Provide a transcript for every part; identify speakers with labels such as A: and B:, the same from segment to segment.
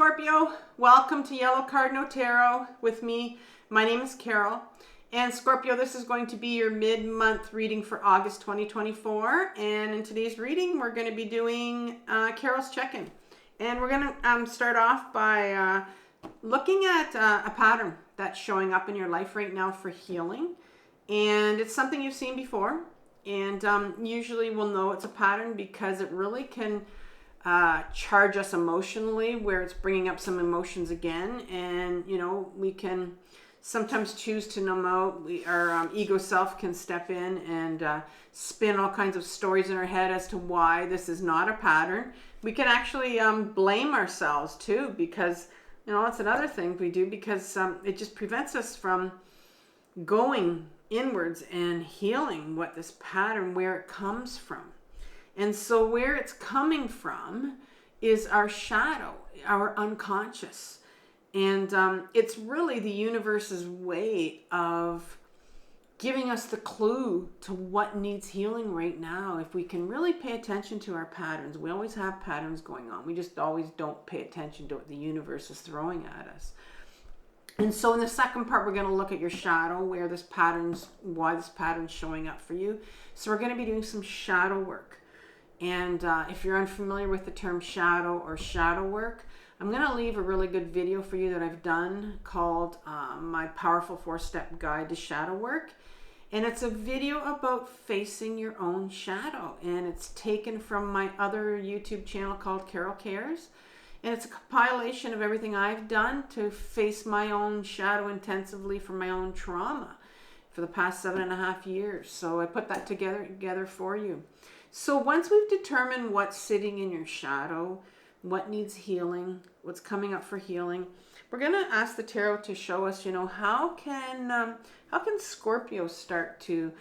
A: Scorpio, welcome to Yellow Cardinal Tarot with me. My name is Carol. And Scorpio, this is going to be your mid-month reading for August 2024. And in today's reading, we're going to be doing Carol's check-in. And we're going to start off by looking at a pattern that's showing up in your life right now for healing. And it's something you've seen before. And usually we'll know it's a pattern because it really can charge us emotionally, where it's bringing up some emotions again. And, you know, we can sometimes choose to numb out. Our ego self can step in and spin all kinds of stories in our head as to why this is not a pattern. We can actually blame ourselves too, because, you know, that's another thing we do, because it just prevents us from going inwards and healing what this pattern, where it comes from. And so where it's coming from is our shadow, our unconscious. And it's really the universe's way of giving us the clue to what needs healing right now. If we can really pay attention to our patterns, we always have patterns going on. We just always don't pay attention to what the universe is throwing at us. And so in the second part, we're going to look at your shadow, where this pattern's, why this pattern's showing up for you. So we're going to be doing some shadow work. And if you're unfamiliar with the term shadow or shadow work, I'm going to leave a really good video for you that I've done called My Powerful 4-Step Guide to Shadow Work. And it's a video about facing your own shadow. And it's taken from my other YouTube channel called Carol Cares. And it's a compilation of everything I've done to face my own shadow intensively for my own trauma for the past 7.5 years. So I put that together for you. So once we've determined what's sitting in your shadow, what needs healing, what's coming up for healing, we're going to ask the tarot to show us, you know, how can Scorpio start to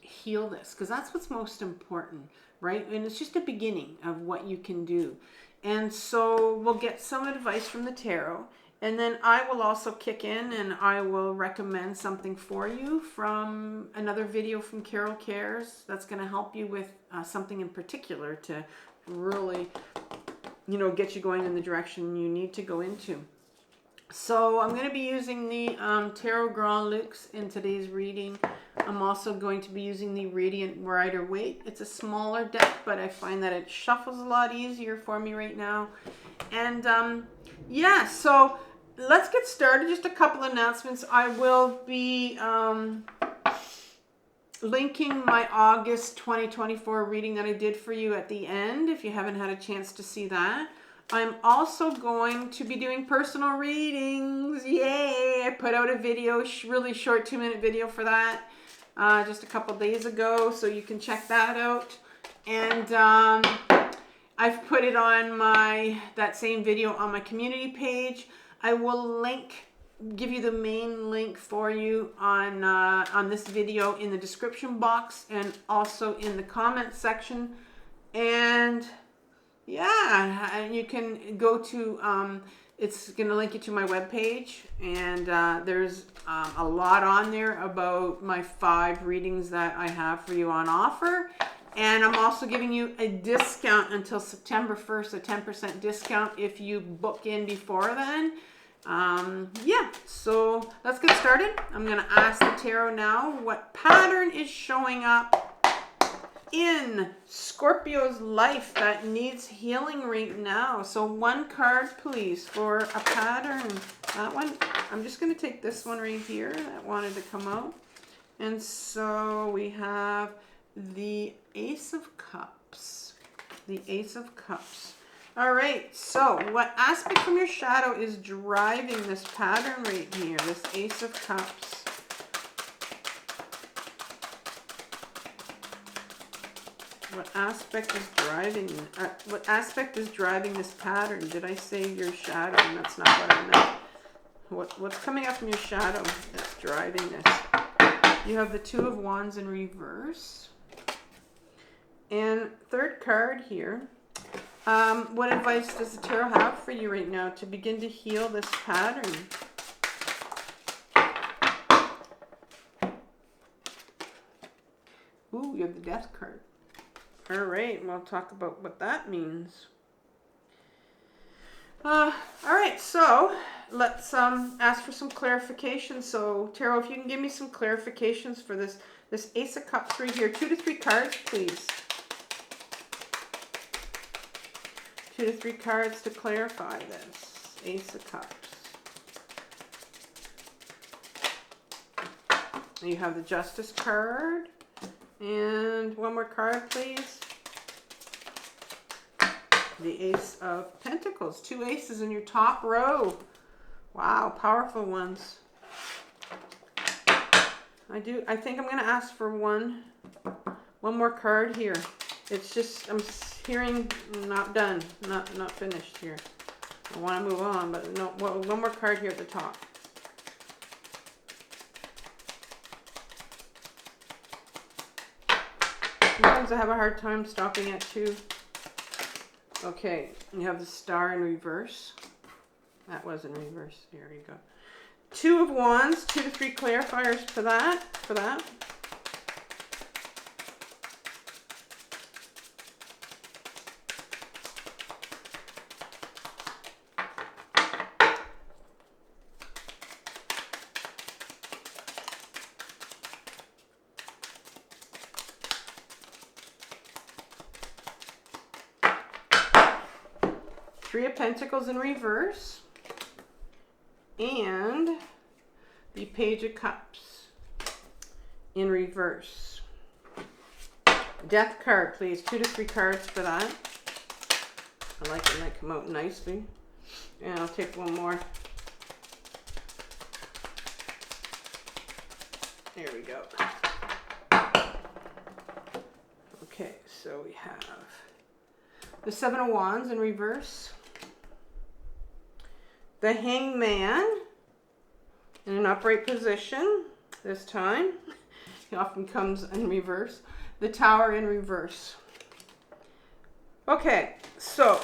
A: heal this? Because that's what's most important, right? And it's just a beginning of what you can do. And so we'll get some advice from the tarot, and then I will also kick in and I will recommend something for you from another video from Carol Cares that's going to help you with something in particular to really, you know, get you going in the direction you need to go into. So I'm going to be using the Tarot Grand Luxe in today's reading. I'm also going to be using the Radiant Rider Waite. It's a smaller deck, but I find that it shuffles a lot easier for me right now. And yeah, so let's get started. Just a couple announcements. I will be linking my August 2024 reading that I did for you at the end, if you haven't had a chance to see that. I'm also going to be doing personal readings. Yay! I put out a video, really short 2-minute video for that just a couple days ago, so you can check that out. And I've put it on that same video on my community page. I will give you the main link for you on this video in the description box and also in the comment section. And yeah, you can go to, it's going to link you to my webpage, and there's a lot on there about my 5 readings that I have for you on offer. And I'm also giving you a discount until September 1st, a 10% discount if you book in before then. Yeah, so let's get started. I'm going to ask the tarot now what pattern is showing up in Scorpio's life that needs healing right now. So one card, please, for a pattern. That one, I'm just going to take this one right here that wanted to come out. And so we have the Ace of Cups. The Ace of Cups. All right, so what aspect from your shadow is driving this pattern right here, this Ace of Cups? What aspect is driving this pattern? Did I say your shadow? And that's not what I meant. What's coming up from your shadow that's driving this? You have the 2 of Wands in reverse. And third card here. What advice does the tarot have for you right now to begin to heal this pattern? Ooh, you have the Death card. All right, we'll talk about what that means. All right, so let's ask for some clarification. So Tarot, if you can give me some clarifications for this Ace of Cups right here. 2 to 3 cards, please. 2 to 3 cards to clarify this Ace of Cups. You have the Justice card. And one more card, please. The Ace of Pentacles. 2 aces in your top row. Wow, powerful ones. I think I'm going to ask for one more card here. It's just, I'm hearing not done, not finished here. I want to move on, but no, one more card here at the top. Sometimes I have a hard time stopping at 2. Okay, you have the Star in reverse. That was in reverse. There you go. 2 of Wands, 2 to 3 clarifiers for that. 3 of Pentacles in reverse. And the Page of Cups in reverse. Death card, please. 2 to 3 cards for that. I like it when they come out nicely. And I'll take one more. There we go. Okay, so we have the 7 of Wands in reverse. The Hangman in an upright position this time. He often comes in reverse. The Tower in reverse. Okay, so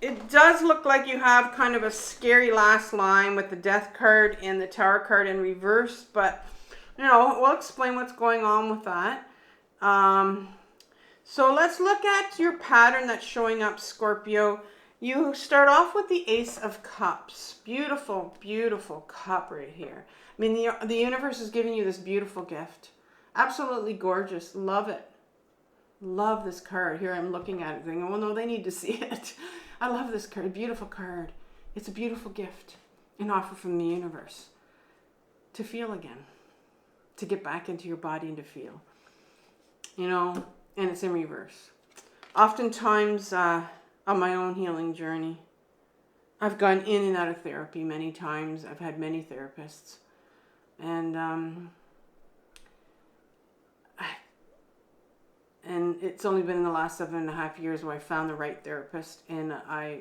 A: it does look like you have kind of a scary last line with the Death card and the Tower card in reverse, but you know, we'll explain what's going on with that. So let's look at your pattern that's showing up, Scorpio. You start off with the Ace of Cups. Beautiful, beautiful cup right here. I mean, the universe is giving you this beautiful gift. Absolutely gorgeous. Love it. Love this card. Here I'm looking at it thinking, oh no, they need to see it. I love this card. Beautiful card. It's a beautiful gift. An offer from the universe. To feel again. To get back into your body and to feel. You know, and it's in reverse. Oftentimes, on my own healing journey, I've gone in and out of therapy many times. I've had many therapists. And it's only been in the last 7.5 years where I found the right therapist and I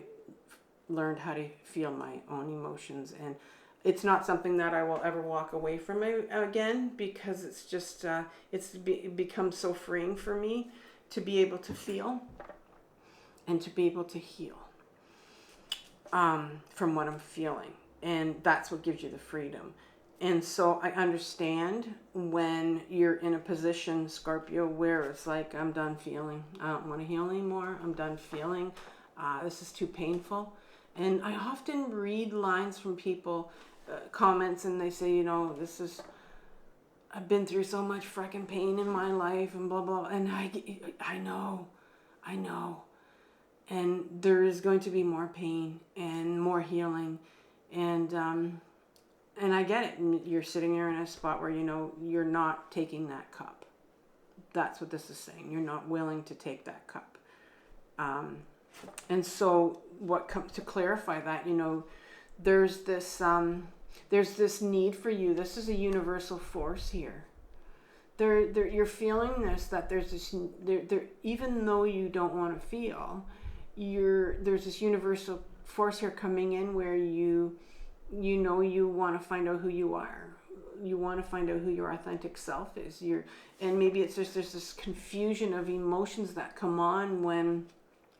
A: learned how to feel my own emotions. And it's not something that I will ever walk away from again, because it's just, become so freeing for me to be able to feel and to be able to heal from what I'm feeling. And that's what gives you the freedom. And so I understand when you're in a position, Scorpio, where it's like, I'm done feeling. I don't want to heal anymore. I'm done feeling. This is too painful. And I often read lines from people, comments, and they say, you know, I've been through so much freaking pain in my life and blah, blah. And I know. And there is going to be more pain and more healing. And I get it. You're sitting there in a spot where, you know, you're not taking that cup. That's what this is saying. You're not willing to take that cup. And so what comes to clarify that, you know, there's this need for you. This is a universal force here. You're feeling this, that there's this, even though you don't want to feel, there's this universal force here coming in where you know you want to find out who you are. You want to find out who your authentic self is. And maybe it's just there's this confusion of emotions that come on when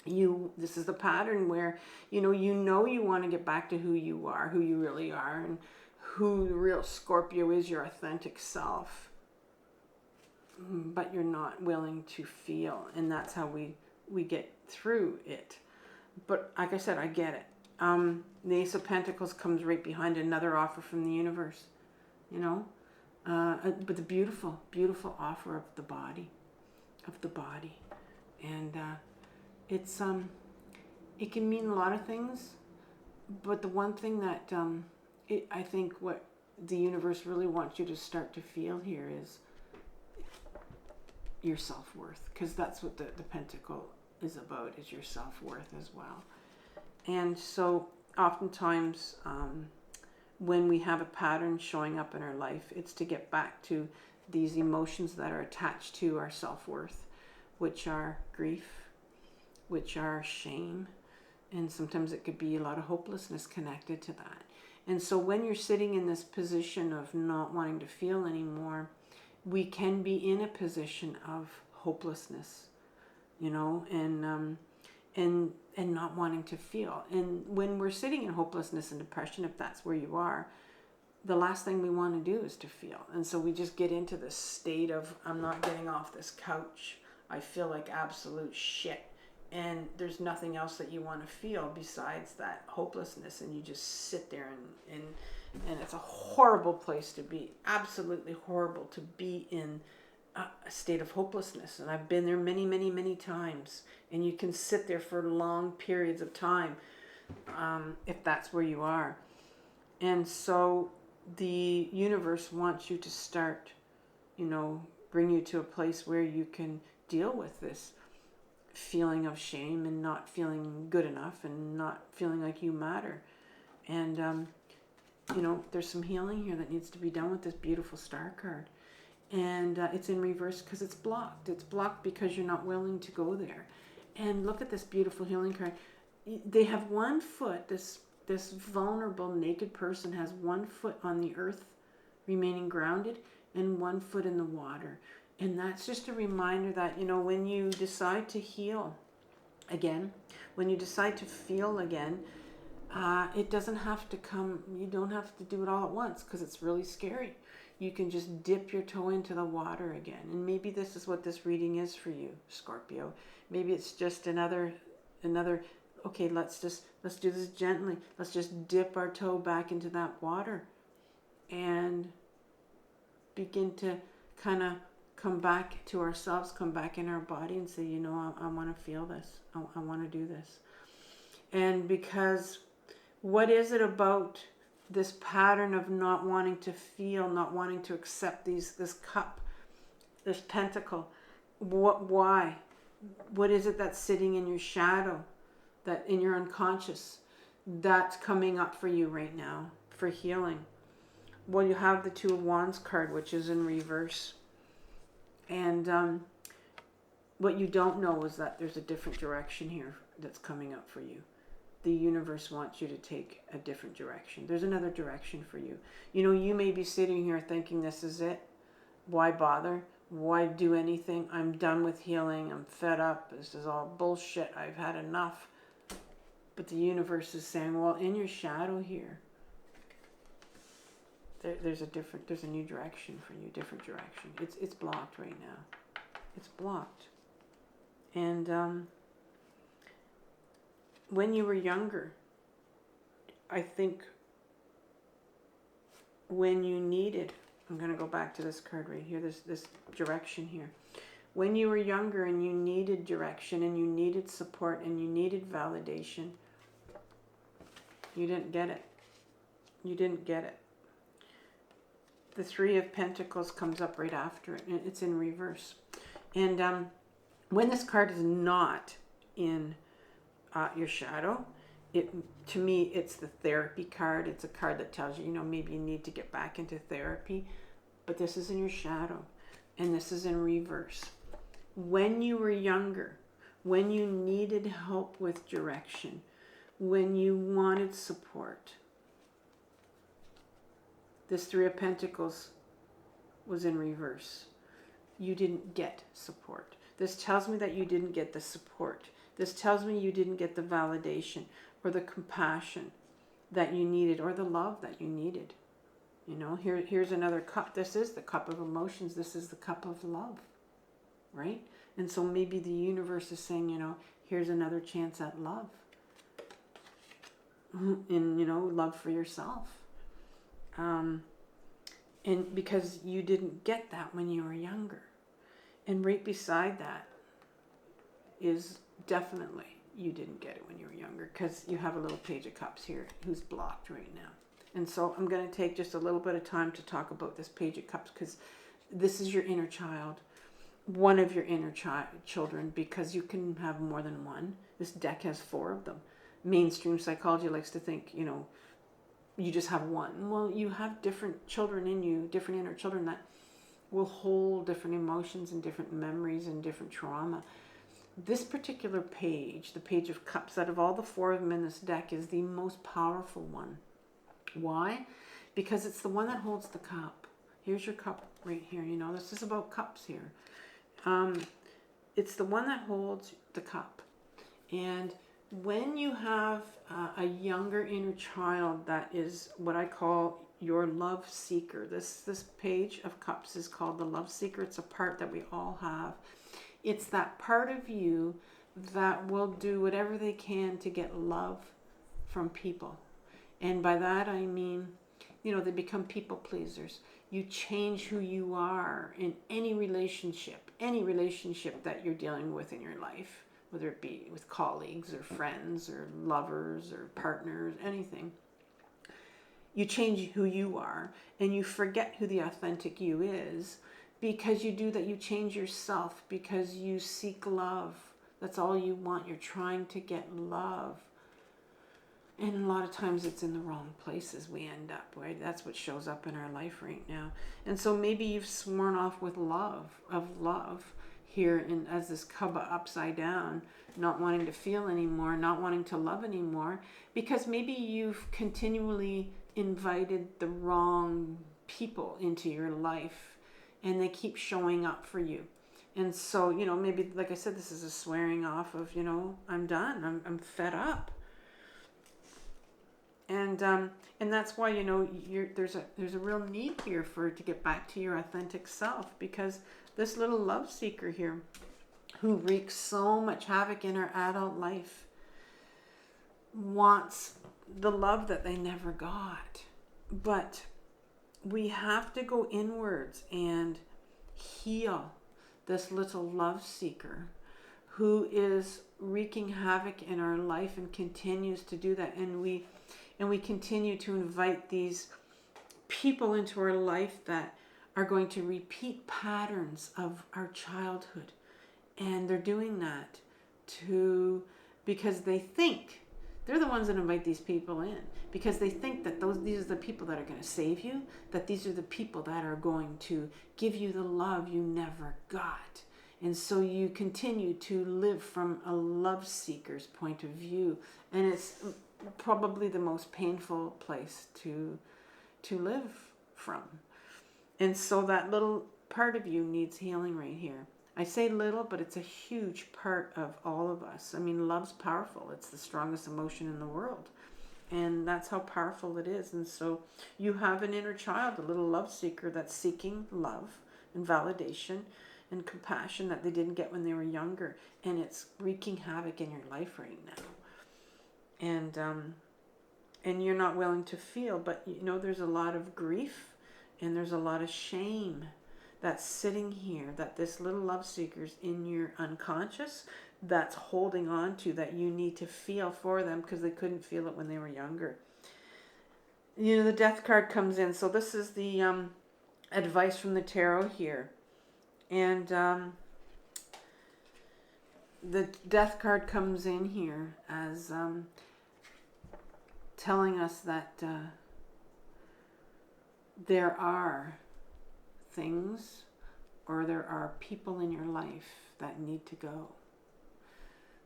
A: this is the pattern where you want to get back to who you are, who you really are, and who the real Scorpio is, your authentic self. But you're not willing to feel, and that's how we get through it. But like I said, I get it. The Ace of Pentacles comes right behind another offer from the universe, you know, but the beautiful, beautiful offer of the body, and it's it can mean a lot of things, but the one thing that I think what the universe really wants you to start to feel here is your self-worth, because that's what the pentacle is about, is your self-worth as well. And so oftentimes when we have a pattern showing up in our life, it's to get back to these emotions that are attached to our self-worth, which are grief, which are shame, and sometimes it could be a lot of hopelessness connected to that. And so when you're sitting in this position of not wanting to feel anymore, we can be in a position of hopelessness, you know, and not wanting to feel. And when we're sitting in hopelessness and depression, if that's where you are, the last thing we want to do is to feel. And so we just get into this state of, I'm not getting off this couch. I feel like absolute shit. And there's nothing else that you want to feel besides that hopelessness. And you just sit there and it's a horrible place to be. Absolutely horrible to be in a state of hopelessness. And I've been there many, many, many times. And you can sit there for long periods of time if that's where you are. And so the universe wants you to start, you know, bring you to a place where you can deal with this feeling of shame and not feeling good enough and not feeling like you matter. And, you know, there's some healing here that needs to be done with this beautiful star card. And it's in reverse because it's blocked. It's blocked because you're not willing to go there. And look at this beautiful healing card. They have one foot, this vulnerable naked person has one foot on the earth remaining grounded and one foot in the water. And that's just a reminder that, you know, when you decide to heal again, when you decide to feel again, it doesn't have to come, you don't have to do it all at once because it's really scary. You can just dip your toe into the water again. And maybe this is what this reading is for you, Scorpio. Maybe it's just another, okay, let's do this gently. Let's just dip our toe back into that water and begin to kind of come back to ourselves, come back in our body and say, you know, I want to feel this. I want to do this. And because what is it about this pattern of not wanting to feel, not wanting to accept this cup, this pentacle? Why? What is it that's sitting in your shadow, that in your unconscious, that's coming up for you right now for healing? Well, you have the Two of Wands card, which is in reverse. And what you don't know is that there's a different direction here that's coming up for you. The universe wants you to take a different direction. There's another direction for you. You know, you may be sitting here thinking, this is it. Why bother? Why do anything? I'm done with healing. I'm fed up. This is all bullshit. I've had enough. But the universe is saying, well, in your shadow here, there's a new direction for you, different direction. It's blocked right now. It's blocked. And when you were younger, I think when you needed, I'm going to go back to this card right here, this direction here. When you were younger and you needed direction and you needed support and you needed validation, you didn't get it. You didn't get it. The Three of Pentacles comes up right after it, and it's in reverse. And when this card is not in your shadow, to me, it's the therapy card. It's a card that tells you, you know, maybe you need to get back into therapy. But this is in your shadow, and this is in reverse. When you were younger, when you needed help with direction, when you wanted support, this Three of Pentacles was in reverse. You didn't get support. This tells me that you didn't get the support. This tells me you didn't get the validation or the compassion that you needed or the love that you needed. You know, here's another cup. This is the cup of emotions. This is the cup of love, right? And so maybe the universe is saying, you know, here's another chance at love. in, love for yourself. And because you didn't get that when you were younger. And right beside that is definitely you didn't get it when you were younger, because you have a little Page of Cups here who's blocked right now. And so I'm going to take just a little bit of time to talk about this Page of Cups, because this is your inner child, one of your inner children, because you can have more than one. This deck has 4 of them. Mainstream psychology likes to think, you just have one. Well, you have different children in you, different inner children that will hold different emotions and different memories and different trauma. This particular page, the Page of Cups, out of all the 4 of them in this deck, is the most powerful one. Why? Because it's the one that holds the cup. Here's your cup right here. This is about cups here. It's the one that holds the cup. And when you have a younger inner child that is what I call your love seeker, this Page of Cups is called the love seeker. It's a part that we all have. It's that part of you that will do whatever they can to get love from people. And by that I mean, they become people pleasers. You change who you are in any relationship that you're dealing with in your life, whether it be with colleagues or friends or lovers or partners, anything. You change who you are and you forget who the authentic you is. Because you do that, you change yourself because you seek love. That's all you want. You're trying to get love. And a lot of times it's in the wrong places we end up, right? That's what shows up in our life right now. And so maybe you've sworn off with love here as this cup upside down, not wanting to feel anymore, not wanting to love anymore, because maybe you've continually invited the wrong people into your life. And they keep showing up for you. And so, maybe, like I said, this is a swearing off of, I'm done. I'm fed up. And that's why, there's a real need here to get back to your authentic self, because this little love seeker here, who wreaks so much havoc in her adult life, wants the love that they never got. But we have to go inwards and heal this little love seeker who is wreaking havoc in our life and continues to do that. And we continue to invite these people into our life that are going to repeat patterns of our childhood. And they're doing that because they think they're the ones that invite these people in, because they think that these are the people that are going to save you, that these are the people that are going to give you the love you never got. And so you continue to live from a love seeker's point of view. And it's probably the most painful place to live from. And so that little part of you needs healing right here. I say little, but it's a huge part of all of us. I mean, love's powerful. It's the strongest emotion in the world. And that's how powerful it is. And so you have an inner child, a little love seeker that's seeking love and validation and compassion that they didn't get when they were younger. And it's wreaking havoc in your life right now. And you're not willing to feel, but there's a lot of grief and there's a lot of shame that's sitting here, that this little love seeker's in your unconscious, that's holding on to, that you need to feel for them because they couldn't feel it when they were younger. The Death card comes in. So this is the advice from the tarot here. And the Death card comes in here as telling us that there are things or there are people in your life that need to go.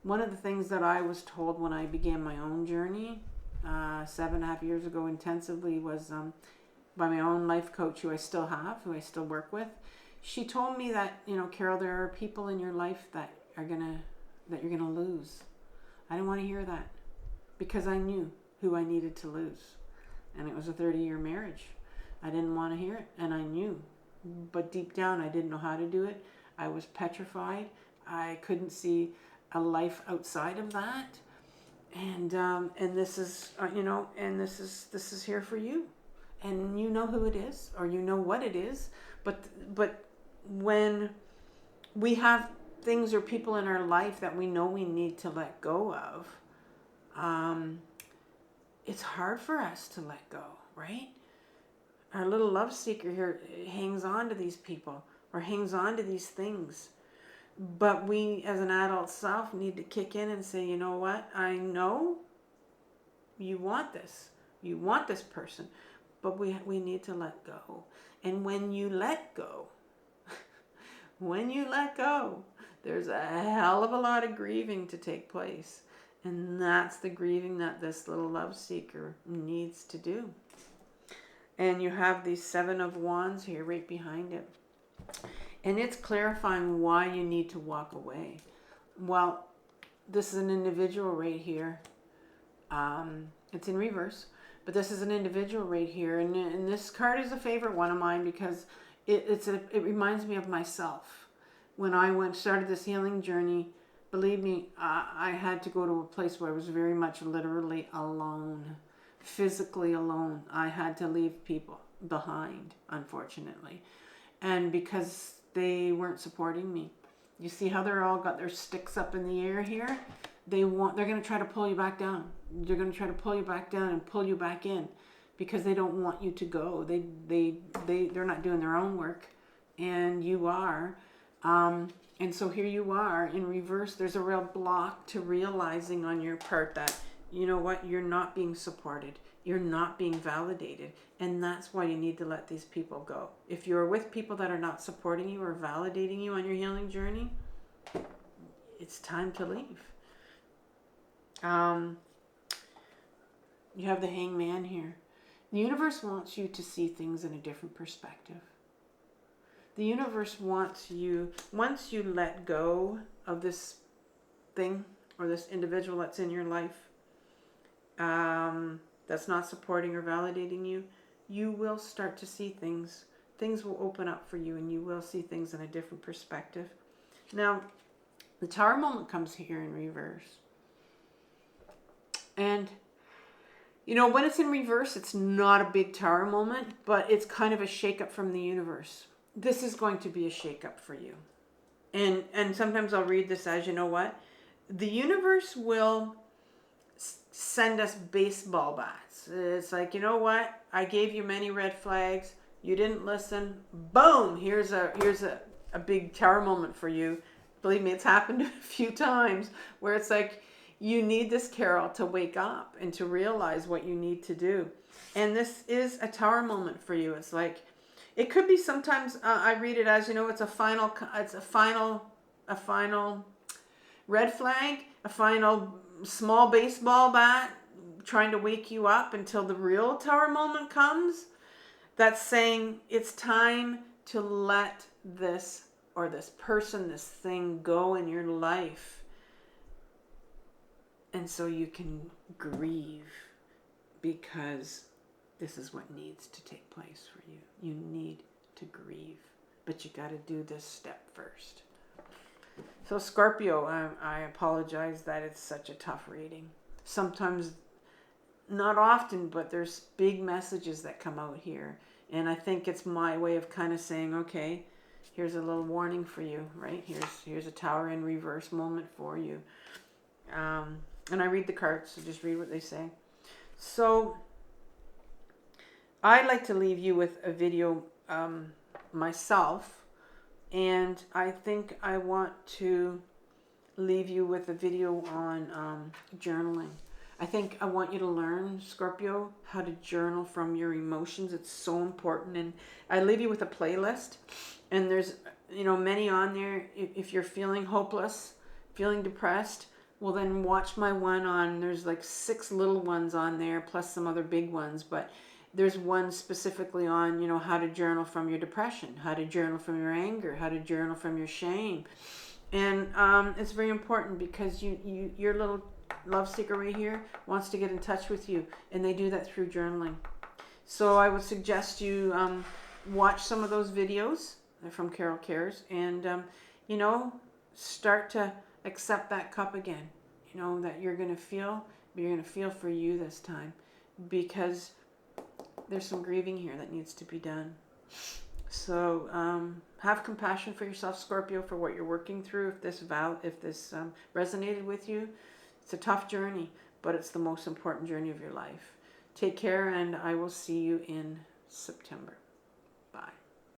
A: One of the things that I was told when I began my own journey 7.5 years ago intensively was by my own life coach, who I still have, who I still work with. She told me that, Carol, there are people in your life that you're gonna lose. I didn't want to hear that because I knew who I needed to lose, and it was a 30-year marriage. I didn't want to hear it, and I knew. But deep down, I didn't know how to do it. I was petrified. I couldn't see a life outside of that. And this is, and this is here for you. And you know who it is, or you know what it is. But when we have things or people in our life that we know we need to let go of, it's hard for us to let go, right? Our little love seeker here hangs on to these people or hangs on to these things. But we, as an adult self, need to kick in and say, you know what? I know you want this. You want this person. But we need to let go. And when you let go, there's a hell of a lot of grieving to take place. And that's the grieving that this little love seeker needs to do. And you have these 7 of Wands here right behind it. And it's clarifying why you need to walk away. Well, this is an individual right here. It's in reverse. But this is an individual right here. And this card is a favorite one of mine because it reminds me of myself. When I started this healing journey, believe me, I had to go to a place where I was very much literally alone. Physically alone. I had to leave people behind, unfortunately. And because they weren't supporting me. You see how they're all got their sticks up in the air here? They're going to try to pull you back down. They're going to try to pull you back down and pull you back in because they don't want you to go. They're not doing their own work, and you are. And so here you are in reverse. There's a real block to realizing on your part that, you know what, you're not being supported. You're not being validated. And that's why you need to let these people go. If you're with people that are not supporting you or validating you on your healing journey, it's time to leave. You have the Hangman here. The universe wants you to see things in a different perspective. The universe wants you, once you let go of this thing or this individual that's in your life, that's not supporting or validating you, you will start to see things. Things will open up for you and you will see things in a different perspective. Now, the Tower moment comes here in reverse. And, when it's in reverse, it's not a big Tower moment, but it's kind of a shake-up from the universe. This is going to be a shake-up for you. And sometimes I'll read this as, you know what? The universe will send us baseball bats. It's like, you know what? I gave you many red flags. You didn't listen. Boom! Here's a big Tower moment for you. Believe me, it's happened a few times where it's like, you need this, Carol, to wake up and to realize what you need to do. And this is a Tower moment for you. It's like, it could be sometimes, I read it as, it's a final red flag, a final small baseball bat trying to wake you up until the real Tower moment comes. That's saying it's time to let this or this person, this thing go in your life. And so you can grieve because this is what needs to take place for you. You need to grieve, but you got to do this step first. So Scorpio, I apologize that it's such a tough reading. Sometimes, not often, but there's big messages that come out here. And I think it's my way of kind of saying, okay, here's a little warning for you, right? Here's a Tower in reverse moment for you. And I read the cards, so just read what they say. So I'd like to leave you with a video myself. And I think I want to leave you with a video on journaling. I think I want you to learn, Scorpio, how to journal from your emotions. It's so important. And I leave you with a playlist. And there's, many on there. If you're feeling hopeless, feeling depressed, well, then watch my one on, there's like 6 little ones on there, plus some other big ones. But there's one specifically on, how to journal from your depression, how to journal from your anger, how to journal from your shame. And it's very important because your little love seeker right here wants to get in touch with you. And they do that through journaling. So I would suggest you watch some of those videos from Carol Cares and, start to accept that cup again. That you're going to feel you're going to feel for you this time, because there's some grieving here that needs to be done. So have compassion for yourself, Scorpio, for what you're working through. If this resonated with you, it's a tough journey, but it's the most important journey of your life. Take care, and I will see you in September.